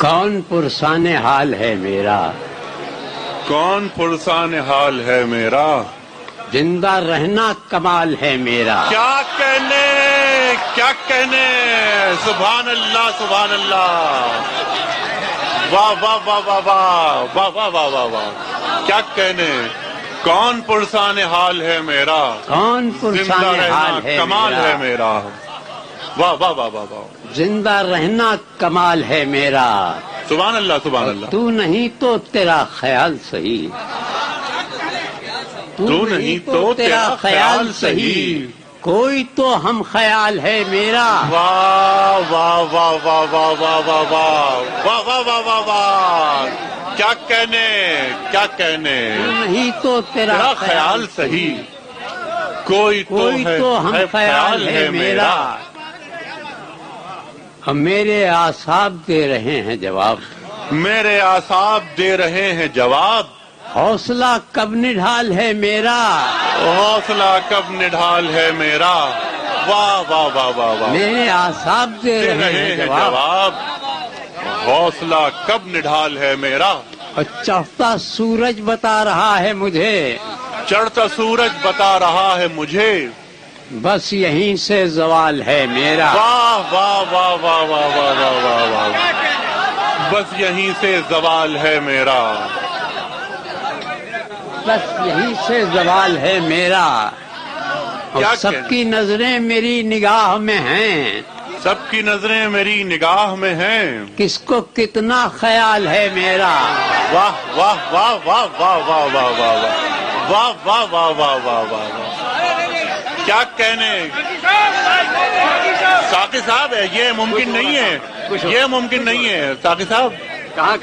کون پرسان حال ہے میرا، کون پرسان حال ہے میرا، زندہ رہنا کمال ہے میرا۔ کیا کہنے، سبحان اللہ سبحان اللہ، واہ واہ واہ واہ واہ واہ واہ واہ واہ واہ، کیا کہنے، کون پرسان حال ہے میرا، کون زندہ پرسان رہنا حال ہے کمال ہے میرا، واہ واہ واہ واہ واہ، زندہ رہنا کمال ہے میرا۔ سبحان اللہ سبحان اللہ۔ تو نہیں تو تیرا خیال صحیح، تو نہیں تو تیرا خیال صحیح، کوئی تو ہم خیال ہے میرا۔ واہ واہ واہ واہ واہ واہ واہ واہ واہ واہ واہ واہ واہ، کیا کہنے، تو نہیں تو تیرا تیرا خیال صحیح، کوئی تو ہم خیال ہے میرا۔ ہم میرے اعصاب دے رہے ہیں جواب، میرے اعصاب دے رہے ہیں جواب، حوصلہ کب نڈھال ہے میرا، حوصلہ کب نڈھال ہے میرا، واہ واہ واہ واہ واہ، میرے اعصاب دے دے رہے ہیں جواب۔ جواب، حوصلہ کب نڈھال ہے میرا، اور چڑھتا سورج بتا رہا ہے مجھے، چڑھتا سورج بتا رہا ہے مجھے، بس یہیں سے زوال ہے میرا۔ واہ واہ واہ واہ واہ واہ واہ واہ واہ، بس یہیں سے زوال ہے میرا، بس یہیں سے زوال ہے میرا۔ اور کیا سب کہنے؟ کی نظریں میری نگاہ میں ہیں، سب کی نظریں میری نگاہ میں ہیں، کس کو کتنا خیال ہے میرا۔ واہ واہ واہ واہ واہ واہ واہ واہ واہ واہ واہ واہ واہ واہ واہ، کیا کہنے، ساقی صاحب یہ ممکن نہیں ہے، یہ ممکن نہیں ہے ساقی صاحب۔ کہاں